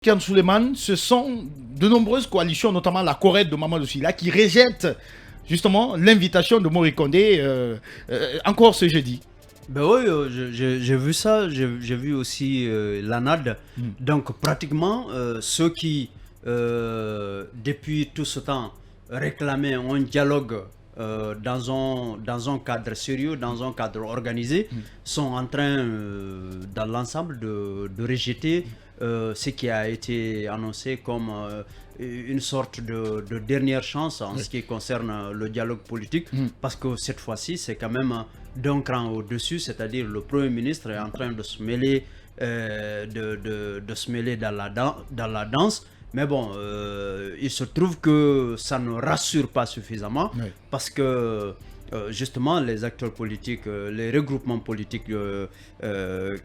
Kian Souleymane, ce sont de nombreuses coalitions, notamment la Corée de Mamadou Sylla, qui rejettent justement l'invitation de Mori Kondé encore ce jeudi. Ben oui, j'ai vu ça, j'ai vu aussi l'ANAD. Donc pratiquement ceux qui, depuis tout ce temps, réclamaient un dialogue dans un cadre sérieux, dans un cadre organisé, sont en train, dans l'ensemble, de rejeter ce qui a été annoncé comme une sorte de dernière chance en ce qui concerne le dialogue politique, parce que cette fois-ci, c'est quand même d'un cran au-dessus, c'est-à-dire le Premier ministre est en train de se mêler, de se mêler dans la danse. Mais bon, il se trouve que ça ne rassure pas suffisamment, parce que justement les acteurs politiques, les regroupements politiques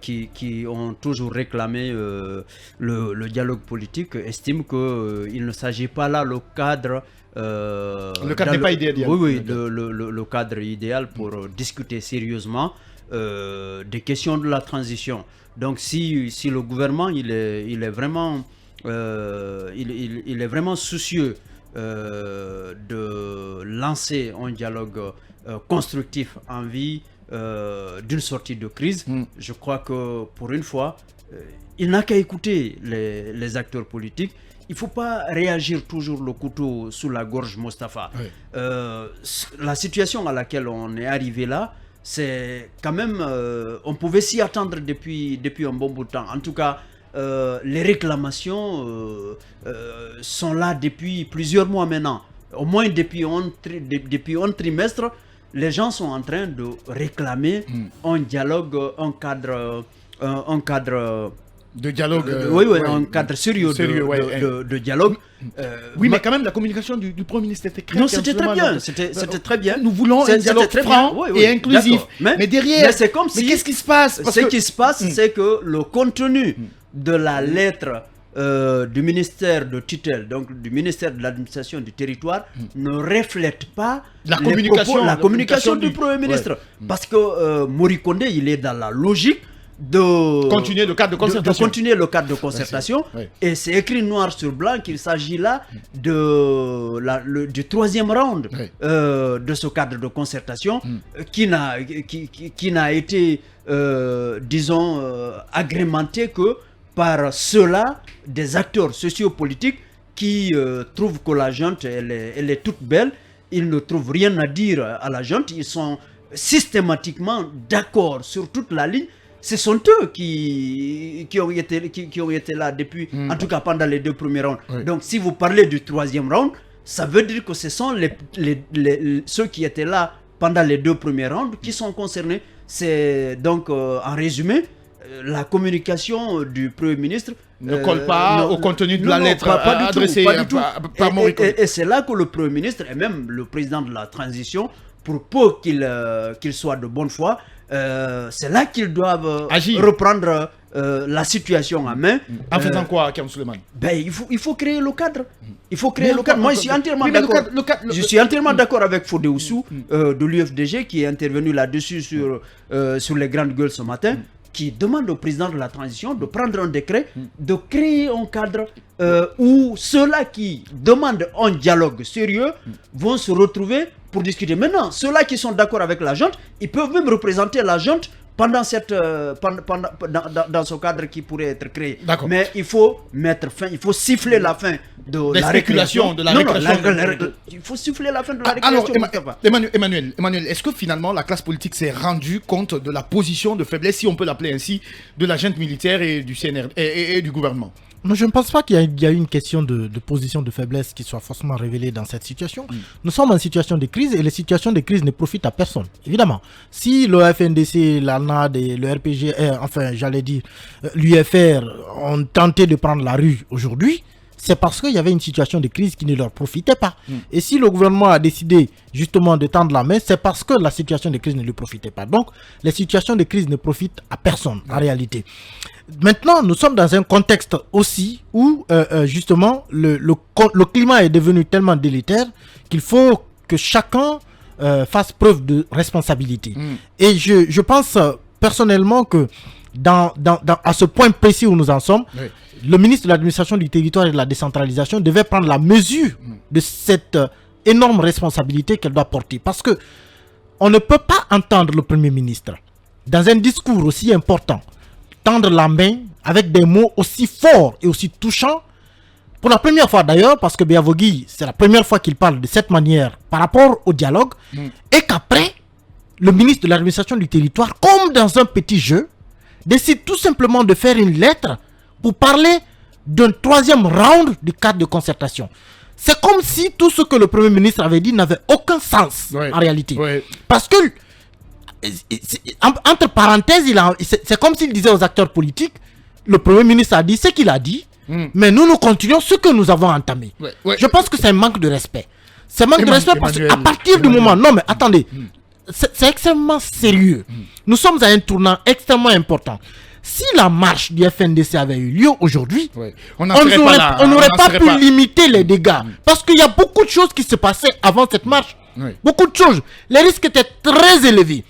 qui ont toujours réclamé le dialogue politique estiment qu'il ne s'agit pas là le cadre. Le cadre n'est pas idéal. Oui, le cadre idéal pour discuter sérieusement des questions de la transition. Donc si le gouvernement il est vraiment il est vraiment soucieux de lancer un dialogue constructif en vue d'une sortie de crise. Je crois que pour une fois, il n'a qu'à écouter les acteurs politiques. Il ne faut pas réagir toujours le couteau sous la gorge, Mostafa. La situation à laquelle on est arrivé là, c'est quand même, on pouvait s'y attendre depuis un bon bout de temps. En tout cas, les réclamations sont là depuis plusieurs mois maintenant. Au moins depuis un trimestre, les gens sont en train de réclamer un dialogue, un cadre de dialogue. Un cadre sérieux de dialogue. Oui, mais quand même, la communication du Premier ministre était claire. Non, c'était très bien. C'était très bien. Nous voulons un dialogue franc et inclusif. Mais derrière, c'est comme si, qu'est-ce qui se passe? Ce qui se passe, c'est que le contenu de la lettre du ministère de tutelle, donc du ministère de l'administration du territoire, ne reflète pas la communication du Premier ministre. Parce que Mori Kondé, il est dans la logique de continuer le cadre de concertation. Et c'est écrit noir sur blanc qu'il s'agit là du troisième round de ce cadre de concertation qui n'a été, disons, agrémenté que par ceux-là, des acteurs sociopolitiques qui trouvent que la junte, elle est toute belle. Ils ne trouvent rien à dire à la junte. Ils sont systématiquement d'accord sur toute la ligne. Ce sont eux qui ont été là depuis, en tout cas pendant les deux premiers rounds. Donc si vous parlez du troisième round, ça veut dire que ce sont ceux qui étaient là pendant les deux premiers rounds qui sont concernés. C'est donc, en résumé, la communication du Premier ministre ne colle pas au contenu de la lettre adressée par Mori Kondé. Et c'est là que le Premier ministre et même le président de la transition, pour peu qu'il soit de bonne foi, c'est là qu'ils doivent reprendre la situation en main. En faisant quoi, Kian Souleymane? Il faut créer le cadre. Il faut créer le cadre. Moi, je suis entièrement d'accord. Je suis entièrement d'accord avec Fodé Oussou de l'UFDG qui est intervenu là-dessus sur les grandes gueules ce matin, qui demande au président de la transition de prendre un décret, de créer un cadre où ceux-là qui demandent un dialogue sérieux vont se retrouver pour discuter. Maintenant, ceux-là qui sont d'accord avec la junte, ils peuvent même représenter la junte dans ce cadre qui pourrait être créé. Mais il faut mettre fin, il faut siffler la fin de la récréation. Il faut siffler la fin de la récréation. Alors, Emmanuel, est-ce que finalement la classe politique s'est rendue compte de la position de faiblesse, si on peut l'appeler ainsi, de la junte militaire et du CNR et du gouvernement? Non, je ne pense pas qu'il y a eu une question de position de faiblesse qui soit forcément révélée dans cette situation. Nous sommes en situation de crise et les situations de crise ne profitent à personne. Évidemment, si le FNDC, l'ANAD et le RPG, l'UFR ont tenté de prendre la rue aujourd'hui, c'est parce qu'il y avait une situation de crise qui ne leur profitait pas. Et si le gouvernement a décidé justement de tendre la main, c'est parce que la situation de crise ne lui profitait pas. Donc, les situations de crise ne profitent à personne en réalité. Maintenant, nous sommes dans un contexte aussi où justement le climat est devenu tellement délétère qu'il faut que chacun fasse preuve de responsabilité. Et je pense personnellement que à ce point précis où nous en sommes, le ministre de l'administration du territoire et de la décentralisation devait prendre la mesure de cette énorme responsabilité qu'elle doit porter. Parce que on ne peut pas entendre le Premier ministre, dans un discours aussi important, tendre la main avec des mots aussi forts et aussi touchants. Pour la première fois d'ailleurs, parce que Biavogui, c'est la première fois qu'il parle de cette manière par rapport au dialogue, et qu'après, le ministre de l'administration du territoire, comme dans un petit jeu, décide tout simplement de faire une lettre pour parler d'un troisième round du cadre de concertation. C'est comme si tout ce que le Premier ministre avait dit n'avait aucun sens en réalité. Parce que, entre parenthèses, c'est comme s'il disait aux acteurs politiques, le Premier ministre a dit ce qu'il a dit, mais nous continuons ce que nous avons entamé. Je pense que c'est un manque de respect. C'est un manque de respect parce qu'à partir du moment... Non mais attendez, c'est extrêmement sérieux. Nous sommes à un tournant extrêmement important. Si la marche du FNDC avait eu lieu aujourd'hui, on n'aurait pas pu limiter les dégâts. Parce qu'il y a beaucoup de choses qui se passaient avant cette marche. Beaucoup de choses. Les risques étaient très élevés.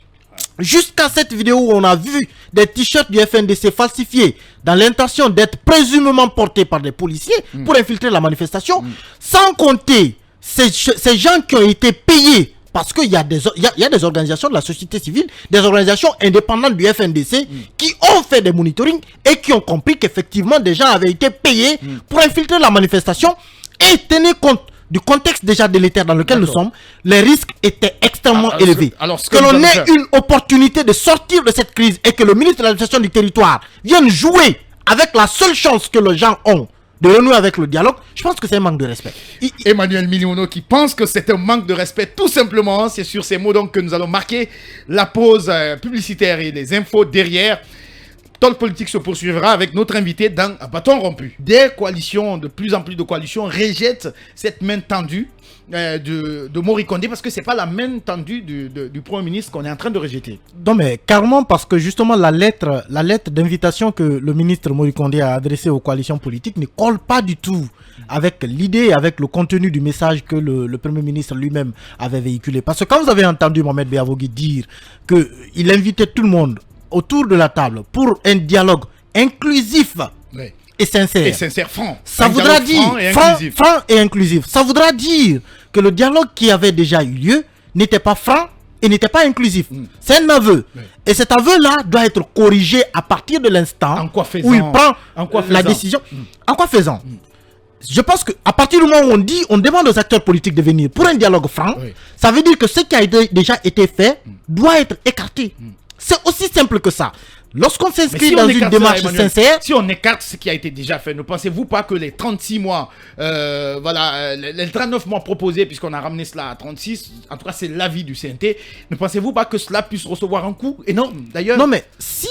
Jusqu'à cette vidéo où on a vu des t-shirts du FNDC falsifiés dans l'intention d'être présumément portés par des policiers pour infiltrer la manifestation, sans compter ces gens qui ont été payés. Parce qu'il y a des organisations de la société civile, des organisations indépendantes du FNDC qui ont fait des monitorings et qui ont compris qu'effectivement des gens avaient été payés pour infiltrer la manifestation. Et tenez compte du contexte déjà délétère dans lequel nous sommes, les risques étaient extrêmement élevés. Que l'on ait une opportunité de sortir de cette crise et que le ministre de l'administration du territoire vienne jouer avec la seule chance que les gens ont de renouer avec le dialogue, je pense que c'est un manque de respect. Emmanuel Miliono qui pense que c'est un manque de respect, tout simplement. C'est sur ces mots donc que nous allons marquer la pause publicitaire et les infos derrière. Talk politique se poursuivra avec notre invité dans Bâton rompu. Des coalitions, de plus en plus de coalitions rejettent cette main tendue de Mori Kondé parce que c'est pas la main tendue du Premier ministre qu'on est en train de rejeter. Non mais carrément parce que justement la lettre d'invitation que le ministre Mori Kondé a adressée aux coalitions politiques ne colle pas du tout avec l'idée, avec le contenu du message que le Premier ministre lui-même avait véhiculé. Parce que quand vous avez entendu Mohamed Biavogui dire qu'il invitait tout le monde autour de la table pour un dialogue inclusif et sincère. Et sincère, franc. Ça voudra dire franc et inclusif. Ça voudra dire que le dialogue qui avait déjà eu lieu n'était pas franc et n'était pas inclusif. C'est un aveu. Et cet aveu-là doit être corrigé à partir de l'instant où il prend la décision. En quoi faisant je pense qu'à partir du moment où on demande aux acteurs politiques de venir pour un dialogue franc, ça veut dire que ce qui a déjà été fait doit être écarté. C'est aussi simple que ça. Lorsqu'on s'inscrit dans une démarche sincère... Si on écarte ce qui a été déjà fait, ne pensez-vous pas que les 36 mois, les 39 mois proposés, puisqu'on a ramené cela à 36, en tout cas c'est l'avis du CNT, ne pensez-vous pas que cela puisse recevoir un coup énorme d'ailleurs? Non mais si,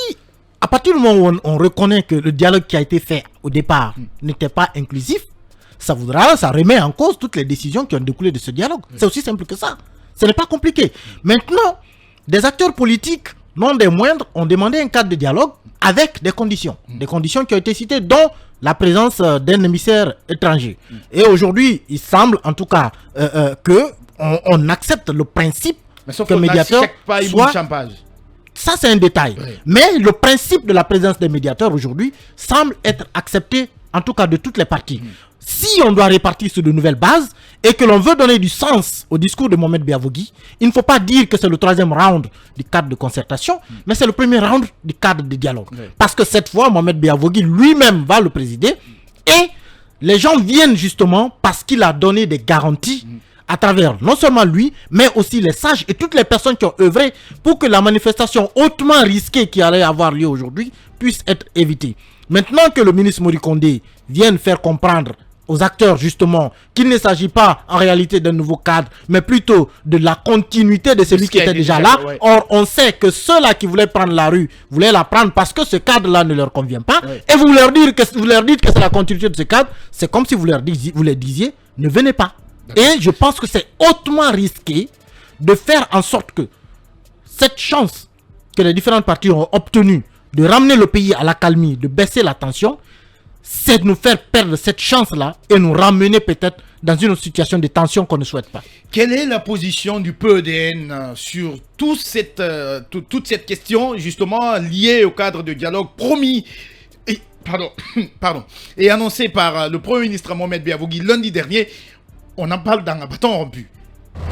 à partir du moment où on reconnaît que le dialogue qui a été fait au départ n'était pas inclusif, ça remet en cause toutes les décisions qui ont découlé de ce dialogue. C'est aussi simple que ça. Ce n'est pas compliqué. Maintenant, des acteurs politiques non des moindres, ont demandé un cadre de dialogue avec des conditions. Des conditions qui ont été citées, dont la présence d'un émissaire étranger. Et aujourd'hui, il semble en tout cas qu'on accepte le principe que le médiateur soit... Ça, c'est un détail. Mais le principe de la présence des médiateurs aujourd'hui semble être accepté, en tout cas de toutes les parties. Si on doit répartir sur de nouvelles bases et que l'on veut donner du sens au discours de Mohamed Biavogui, il ne faut pas dire que c'est le troisième round du cadre de concertation, mais c'est le premier round du cadre de dialogue. Parce que cette fois, Mohamed Biavogui lui-même va le présider et les gens viennent justement parce qu'il a donné des garanties à travers non seulement lui, mais aussi les sages et toutes les personnes qui ont œuvré pour que la manifestation hautement risquée qui allait avoir lieu aujourd'hui puisse être évitée. Maintenant que le ministre Mori Kondé vienne faire comprendre aux acteurs justement qu'il ne s'agit pas en réalité d'un nouveau cadre, mais plutôt de la continuité de celui qui était déjà là. Or, on sait que ceux-là qui voulaient prendre la rue, voulaient la prendre parce que ce cadre-là ne leur convient pas. Et vous leur dites que c'est la continuité de ce cadre, c'est comme si vous leur disiez, ne venez pas. Et je pense que c'est hautement risqué de faire en sorte que cette chance que les différentes parties ont obtenue de ramener le pays à l'accalmie, de baisser la tension, c'est de nous faire perdre cette chance-là et nous ramener peut-être dans une situation de tension qu'on ne souhaite pas. Quelle est la position du PEDN sur toute cette question justement liée au cadre de dialogue promis et annoncé par le Premier ministre Mohamed Biavougui lundi dernier? On en parle dans un bâton rompu.